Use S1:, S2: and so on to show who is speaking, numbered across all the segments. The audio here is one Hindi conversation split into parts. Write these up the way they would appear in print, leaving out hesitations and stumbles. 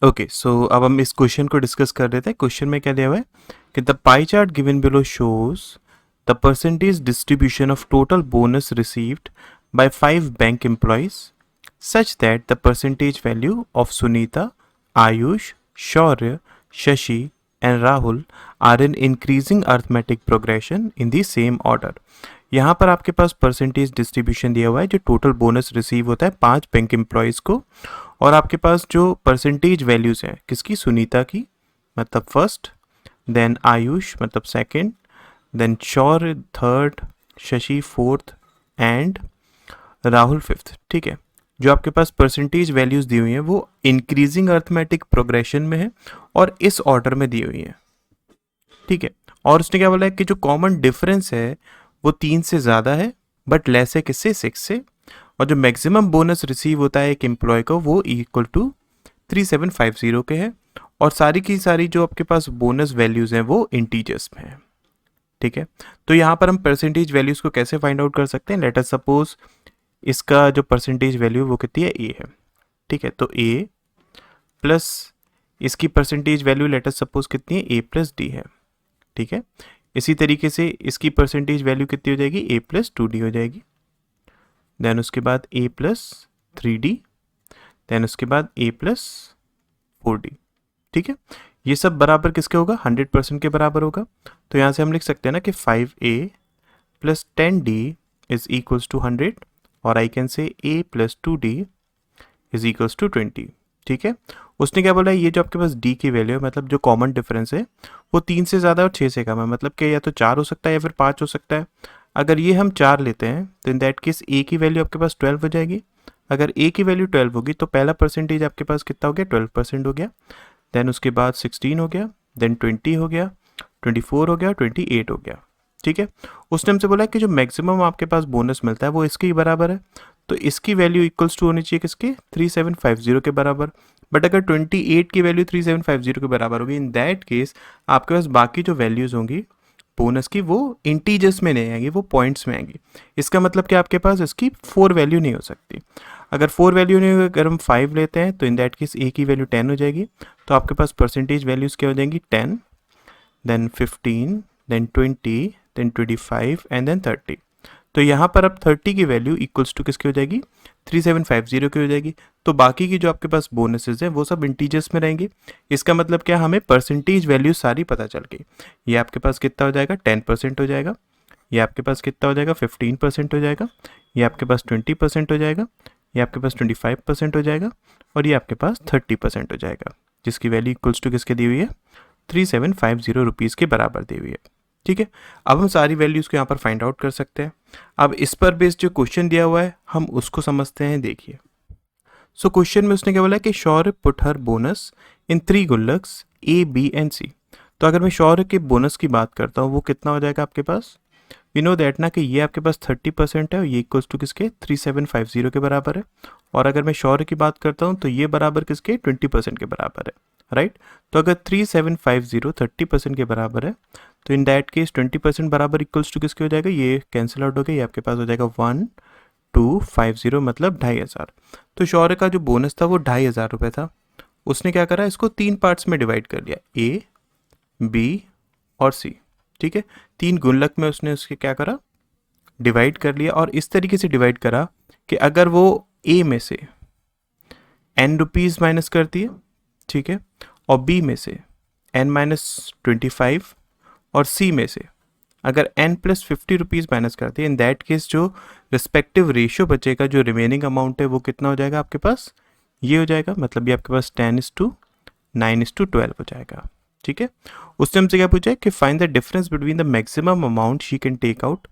S1: ओके, सो अब हम इस क्वेश्चन को डिस्कस कर रहे थे। क्वेश्चन में क्या दिया हुआ है कि the pie chart given below shows the percentage distribution of total bonus received by 5 bank employees such that the percentage value of Sunita, Ayush, Shaurya, Shashi and Rahul are in increasing arithmetic progression in the same order. यहाँ पर आपके पास परसेंटेज डिस्ट्रीब्यूशन दिया हुआ है जो टोटल बोनस रिसीव होता है 5 बैंक एम्प्लॉयज़ को, और आपके पास जो परसेंटेज वैल्यूज़ हैं किसकी, सुनीता की मतलब फर्स्ट, देन आयुष मतलब second, then Shaurya third, Shashi fourth and Rahul fifth. ठीक है, जो आपके पास परसेंटेज वैल्यूज़ दी हुई हैं वो इंक्रीजिंग अर्थमेटिक प्रोग्रेशन में है और इस ऑर्डर में दी हुई हैं। ठीक है, और उसने क्या बोला है कि जो कॉमन डिफरेंस है वो 3 से ज़्यादा है बट लेस है किससे, 6 से, और जो मैक्सिमम बोनस रिसीव होता है एक एम्प्लॉय को वो इक्वल टू 3750 के है, और सारी की सारी जो आपके पास बोनस वैल्यूज़ हैं वो इंटीजर्स में है। ठीक है, तो यहाँ पर हम परसेंटेज वैल्यूज़ को कैसे फाइंड आउट कर सकते हैं। लेट अस सपोज इसका जो परसेंटेज वैल्यू है वो कितनी है, ए है। ठीक है, तो ए प्लस इसकी percentage value let us suppose कितनी है, ए प्लस डी है। ठीक है, इसी तरीके से इसकी परसेंटेज वैल्यू कितनी हो जाएगी, ए प्लस 2d हो जाएगी। देन उसके बाद ए प्लस 3d, देन उसके बाद ए प्लस 4d। ठीक है, ये सब बराबर किसके होगा, 100% के बराबर होगा। तो यहाँ से हम लिख सकते हैं ना कि 5a plus 10d is equals to 100, और I can say a plus 2d is equals to 20। ठीक है, उसने क्या बोला है, ये जो आपके पास d की वैल्यू है मतलब जो कॉमन डिफरेंस है वो 3 से ज़्यादा और 6 से कम है, मतलब कि या तो 4 हो सकता है या फिर 5 हो सकता है। अगर ये हम 4 लेते हैं तो इन दैट केस a की वैल्यू आपके पास 12 हो जाएगी। अगर a की वैल्यू 12 होगी तो पहला परसेंटेज आपके पास कितना हो गया, 12% हो गया। देन उसके बाद 16 हो गया, देन 20 हो गया, 24 हो गया, 28 हो गया। ठीक है, उसने हमसे बोला कि जो मैक्सिमम आपके पास बोनस मिलता है वो इसके ही बराबर है, तो इसकी वैल्यू इक्वल्स टू होनी चाहिए किसके, 3750 के बराबर। बट अगर 28 की वैल्यू 3750 के बराबर होगी, इन दैट केस आपके पास बाकी जो वैल्यूज़ होंगी बोनस की वो इंटीजर्स में नहीं आएंगी, वो पॉइंट्स में आएंगी। इसका मतलब कि आपके पास इसकी 4 वैल्यू नहीं हो सकती। अगर 4 वैल्यू नहीं होगी, अगर हम 5 लेते हैं तो इन दैट केस ए की वैल्यू 10 हो जाएगी। तो आपके पास परसेंटेज वैल्यूज़ क्या हो जाएंगी, 10, then 15, then 20, then 25 and then 30। तो यहाँ पर अब 30 की वैल्यू इक्वल्स टू किसकी हो जाएगी, 3750 की हो जाएगी। तो बाकी की जो आपके पास बोनसेस हैं वो सब इंटीजर्स में रहेंगे। इसका मतलब क्या, हमें परसेंटेज वैल्यू सारी पता चल गई। ये आपके पास कितना हो जाएगा, 10% हो जाएगा, ये आपके पास कितना हो जाएगा, 15% हो जाएगा, ये आपके पास 20% हो जाएगा, ये आपके पास 25% हो जाएगा, और ये आपके पास 30% हो जाएगा, जिसकी वैल्यू इक्वल्स टू किसके दी हुई है, 3750 रुपीज़ के बराबर दी हुई है। ठीक है, अब हम सारी वैल्यूज़ को यहाँ पर फाइंड आउट कर सकते हैं। अब इस पर बेस्ड जो क्वेश्चन दिया हुआ है हम उसको समझते हैं। देखिए, सो क्वेश्चन में उसने क्या बोला कि Shaurya put her bonus in 3 गुल्लक्स ए बी एंड सी। तो अगर मैं शौर्य के बोनस की बात करता हूँ वो कितना हो जाएगा आपके पास, वी नो दैट ना कि ये आपके पास 30% है और ये इक्वल्स टू किसके, 3750 के बराबर है। और अगर मैं शौर्य की बात करता हूँ तो ये बराबर किसके, 20% के बराबर है, राइट। तो अगर 3750 30% के बराबर है तो इन दैट केस 20% बराबर इक्वल्स टू किसके हो जाएगा, ये कैंसिल आउट हो गया, ये आपके पास हो जाएगा 1250 मतलब 2500। तो शौर्य का जो बोनस था वो 2500 रुपये था। उसने क्या करा, इसको 3 पार्ट्स में डिवाइड कर लिया, ए बी और सी। ठीक है, 3 गुल्लक में उसने उसके क्या करा, डिवाइड कर लिया, और इस तरीके से डिवाइड करा कि अगर वो ए में से n रुपीज़ माइनस करती है, ठीक है, और बी में से n-25 और सी में से अगर n प्लस 50 रुपीज़ माइनस करती है, इन दैट केस जो रिस्पेक्टिव रेशियो बचेगा, जो रिमेनिंग अमाउंट है वो कितना हो जाएगा आपके पास, ये हो जाएगा, मतलब ये आपके पास 10:9:12 हो जाएगा। ठीक है, उसने हमसे क्या पूछा है कि find the difference between the maximum amount she can take out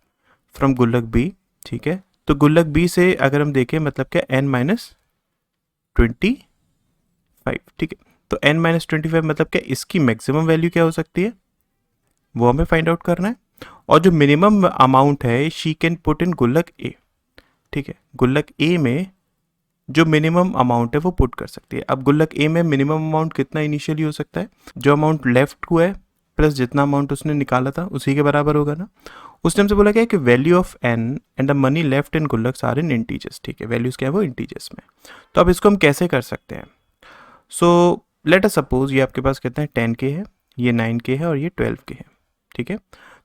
S1: from गुल्लक बी। ठीक है, तो गुल्लक बी से अगर हम देखें मतलब क्या, n-25। ठीक है, तो n-25 मतलब क्या, इसकी मैक्सिमम वैल्यू क्या हो सकती है वो हमें फाइंड आउट करना है। और जो मिनिमम अमाउंट है शी कैन पुट इन गुल्लक ए। ठीक है, गुल्लक ए में जो मिनिमम अमाउंट है वो पुट कर सकती है। अब गुल्लक ए में मिनिमम अमाउंट कितना इनिशियली हो सकता है, जो अमाउंट लेफ्ट हुआ है प्लस जितना अमाउंट उसने निकाला था उसी के बराबर होगा ना। उसने हमसे बोला क्या है कि value of N and the money left in गुल्लक्स आर इन इंटीजर्स। ठीक है, वैल्यूज क्या है वो इंटीजर्स में। तो अब इसको हम कैसे कर सकते हैं, सो लेट अस सपोज ये आपके पास कितना है 10K है, ये 9K है और ये 12K है, ठीक है।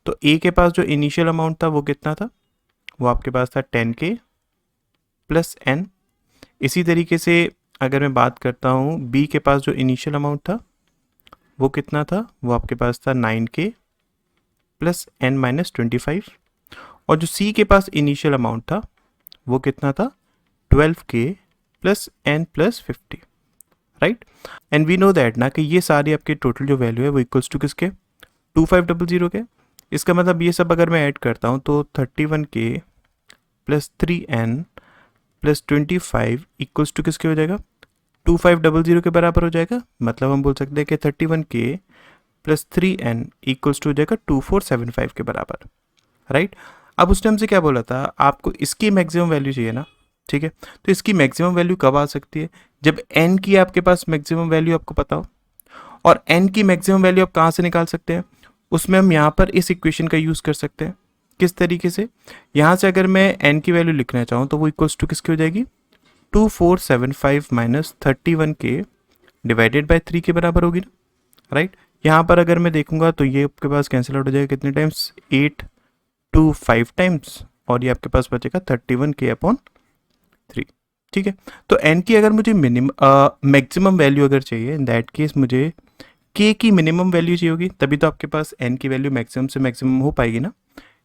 S1: तो ए के पास जो इनिशियल अमाउंट था वो कितना था, वो आपके पास था 10K प्लस n। इसी तरीके से अगर मैं बात करता हूँ बी के पास जो इनिशियल अमाउंट था वो कितना था, वो आपके पास था 9K प्लस n माइनस 25। और जो सी के पास इनिशियल अमाउंट था वो कितना था 12K plus n plus 50, right. And we know that ना कि ये सारी आपके टोटल जो वैल्यू है वो इक्वल्स टू किसके 2500 के। इसका मतलब ये सब अगर मैं ऐड करता हूँ तो 31K plus 3n plus 25 equals to किसके हो जाएगा 2500 के बराबर हो जाएगा। मतलब हम बोल सकते हैं कि 31K plus 3n equals to हो जाएगा 2475 के बराबर, राइट। अब उसने हमसे क्या बोला था, आपको इसकी मैक्सिमम वैल्यू चाहिए ना, ठीक है। तो इसकी मैक्सिमम वैल्यू कब आ सकती है, जब n की आपके पास मैक्सिमम वैल्यू आपको पता हो। और n की मैक्सिमम वैल्यू आप कहाँ से निकाल सकते हैं, उसमें हम यहाँ पर इस इक्वेशन का यूज़ कर सकते हैं। किस तरीके से, यहाँ से अगर मैं n की वैल्यू लिखना चाहूँ तो वो इक्वल्स टू किसकी हो जाएगी 2475 माइनस 31K डिवाइडेड बाय 3 के बराबर होगी ना, राइट। यहाँ पर अगर मैं देखूंगा तो ये आपके पास कैंसिल आउट हो जाएगा कितने टाइम्स 8 to 5 टाइम्स, और ये आपके पास बचेगा 31K अपॉन 3, ठीक है। तो n की अगर मुझे मैक्सिमम वैल्यू अगर चाहिए, इन दैट केस मुझे k की मिनिमम वैल्यू चाहिए होगी, तभी तो आपके पास n की वैल्यू मैक्सिमम से मैक्सिमम हो पाएगी ना,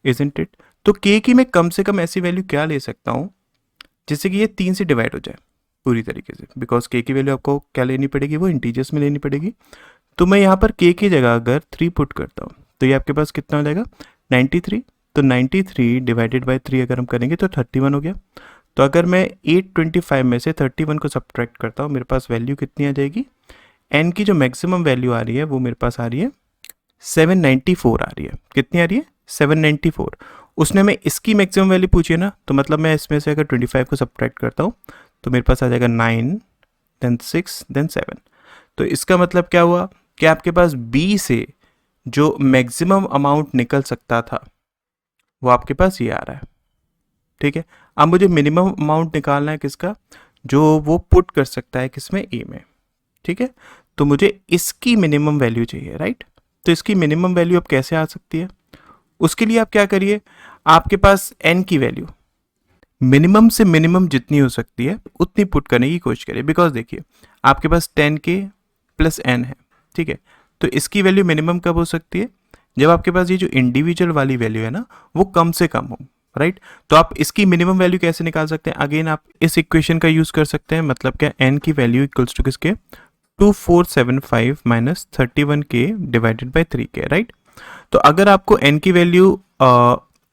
S1: इजंट इट। तो k की मैं कम से कम ऐसी वैल्यू क्या ले सकता हूँ जिससे कि ये 3 से डिवाइड हो जाए पूरी तरीके से, बिकॉज k की वैल्यू आपको क्या लेनी पड़ेगी, वो इंटीजर्स में लेनी पड़ेगी। तो मैं यहाँ पर k की जगह अगर 3 पुट करता हूँ तो ये आपके पास कितना हो जाएगा 93। तो 93 डिवाइडेड बाय 3 अगर हम करेंगे तो 31 हो गया। तो अगर मैं 825 में से 31 को सब्ट्रैक्ट करता हूँ, मेरे पास वैल्यू कितनी आ जाएगी, n की जो मैक्सिमम वैल्यू आ रही है वो मेरे पास आ रही है 794 आ रही है। कितनी आ रही है 794। उसने मैं इसकी मैक्सिमम वैल्यू पूछी है ना, तो मतलब मैं इसमें से अगर 25 को सब्ट्रैक्ट करता हूँ तो मेरे पास आ जाएगा 9 देन 6 देन 7। तो इसका मतलब क्या हुआ कि आपके पास बी से जो मैक्सिमम अमाउंट निकल सकता था वो आपके पास ये आ रहा है, ठीक है। अब मुझे मिनिमम अमाउंट निकालना है किसका, जो वो पुट कर सकता है किसमें ए में, ठीक है। तो मुझे इसकी मिनिमम वैल्यू चाहिए, राइट। तो इसकी मिनिमम वैल्यू अब कैसे आ सकती है, उसके लिए आप क्या करिए, आपके पास n की वैल्यू मिनिमम से मिनिमम जितनी हो सकती है उतनी पुट करने की कोशिश करिए। बिकॉज देखिए आपके पास 10K प्लस n है, ठीक है। तो इसकी वैल्यू मिनिमम कब हो सकती है, जब आपके पास ये जो इंडिविजुअल वाली वैल्यू है ना वो कम से कम हो, राइट। तो आप इसकी मिनिमम वैल्यू कैसे निकाल सकते हैं, अगेन आप इस इक्वेशन का यूज कर सकते हैं। मतलब क्या, n की वैल्यू इक्वल्स टू किसके 2475 minus 31K divided by 3K, right. तो अगर आपको n की वैल्यू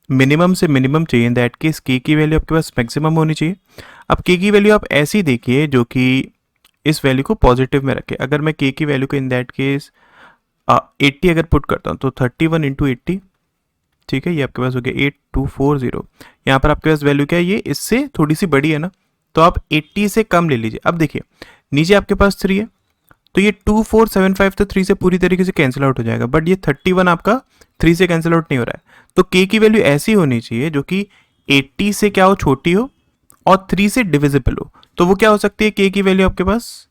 S1: मिनिमम से मिनिमम चाहिए, इन दैट केस k की वैल्यू आपके पास मैक्सिमम होनी चाहिए। अब k की वैल्यू आप ऐसी देखिए जो कि इस वैल्यू को पॉजिटिव में रखे। अगर मैं k की वैल्यू को इन दैट केस 80 अगर पुट करता हूँ तो 31 इंटू 80, ठीक है, ये आपके पास हो गया 8240। यहाँ पर आपके पास वैल्यू क्या है, ये इससे थोड़ी सी बड़ी है ना, तो आप 80 से कम ले लीजिए। अब देखिए नीचे आपके पास 3 है, तो ये 2475 तो 3 से पूरी तरीके से कैंसिल आउट हो जाएगा, बट ये 31 आपका 3 से कैंसिल आउट नहीं हो रहा है। तो k की वैल्यू ऐसी होनी चाहिए जो कि 80 से क्या हो, छोटी हो और 3 से डिविजिबल हो। तो वो क्या हो सकती है k की वैल्यू आपके पास,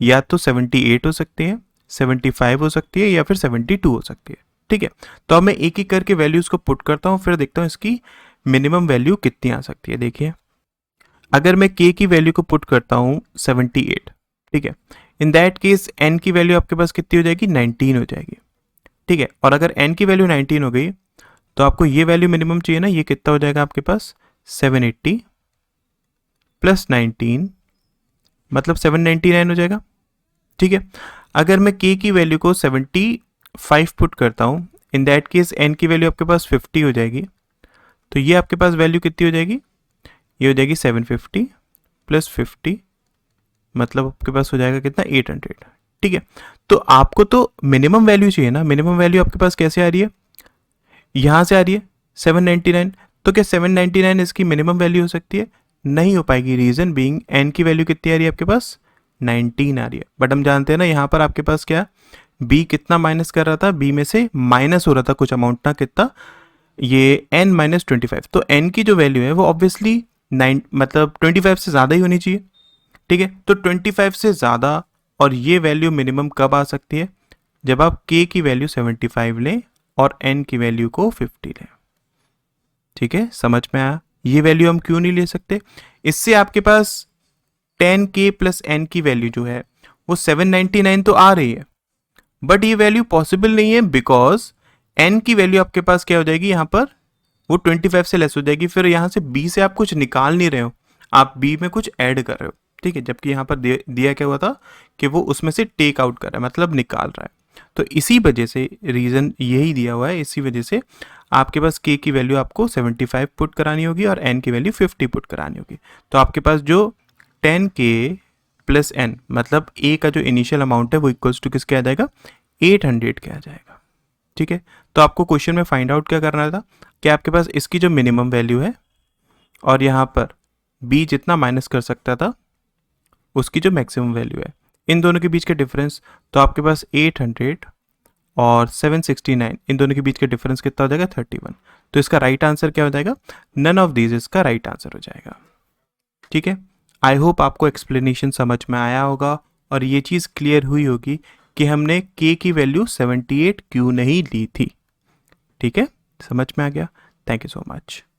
S1: या तो 78 हो सकती है, 75 हो सकती है, या फिर 72 हो सकती है, ठीक है। तो अब मैं एक एक करके वैल्यूज को पुट करता हूँ, फिर देखता हूँ इसकी मिनिमम वैल्यू कितनी आ सकती है। देखिए अगर मैं k की वैल्यू को पुट करता हूँ 78, ठीक है, इन दैट केस n की वैल्यू आपके पास कितनी हो जाएगी 19 हो जाएगी, ठीक है। और अगर n की वैल्यू 19 हो गई तो आपको ये वैल्यू मिनिमम चाहिए ना, ये कितना हो जाएगा आपके पास 780 प्लस 19 मतलब 799 हो जाएगा, ठीक है। अगर मैं k की वैल्यू को 75 पुट करता हूँ, इन दैट केस n की वैल्यू आपके पास 50 हो जाएगी। तो ये आपके पास वैल्यू कितनी हो जाएगी, ये हो जाएगी 750 प्लस 50 मतलब आपके पास हो जाएगा कितना 800, ठीक है। तो आपको तो मिनिमम वैल्यू चाहिए ना, मिनिमम वैल्यू आपके पास कैसे आ रही है, यहाँ से आ रही है 799। तो क्या 799 इसकी मिनिमम वैल्यू हो सकती है, नहीं हो पाएगी। रीजन बीइंग n की वैल्यू कितनी आ रही है आपके पास 19 आ रही है। बट हम जानते हैं ना यहाँ पर आपके पास क्या b कितना माइनस कर रहा था, b में से माइनस हो रहा था कुछ अमाउंट ना, कितना, ये n माइनस 25। तो n की जो वैल्यू है वो ऑब्वियसली 9 मतलब 25 से ज़्यादा ही होनी चाहिए, ठीक है। तो 25 से ज़्यादा और ये वैल्यू मिनिमम कब आ सकती है, जब आप k की वैल्यू 75 लें और n की वैल्यू को 50 लें। ठीक है, समझ में आया? ये वैल्यू हम क्यों नहीं ले सकते? इससे आपके पास 10k प्लस n की वैल्यू जो है वो 799 तो आ रही है, बट ये वैल्यू पॉसिबल नहीं है बिकॉज n की वैल्यू आपके पास क्या हो जाएगी, यहाँ पर वो 25 से लेस हो जाएगी। फिर यहाँ से b से आप कुछ निकाल नहीं रहे हो, आप b में कुछ ऐड कर रहे हो। ठीक है, जबकि यहाँ पर दिया क्या हुआ था कि वो उसमें से टेक आउट कर रहा है, मतलब निकाल रहा है। तो इसी वजह से रीज़न यही दिया हुआ है, इसी वजह से आपके पास k की वैल्यू आपको 75 पुट करानी होगी और n की वैल्यू 50 पुट करानी होगी। तो आपके पास जो 10k प्लस n मतलब a का जो इनिशियल अमाउंट है वो इक्वल्स टू किसके आ जाएगा, 800 के आ जाएगा। ठीक है, तो आपको क्वेश्चन में फाइंड आउट क्या करना था कि आपके पास इसकी जो मिनिमम वैल्यू है और यहाँ पर b जितना माइनस कर सकता था उसकी जो मैक्सिमम वैल्यू है, इन दोनों के बीच के डिफरेंस। तो आपके पास 800 और 769 इन दोनों के बीच का डिफरेंस कितना हो जाएगा, 31। तो इसका राइट आंसर क्या हो जाएगा, नन ऑफ दीज इसका राइट आंसर हो जाएगा। ठीक है, आई होप आपको एक्सप्लेनेशन समझ में आया होगा और ये चीज़ क्लियर हुई होगी कि हमने k की वैल्यू 78 क्यों नहीं ली थी। ठीक है, समझ में आ गया? Thank you so much.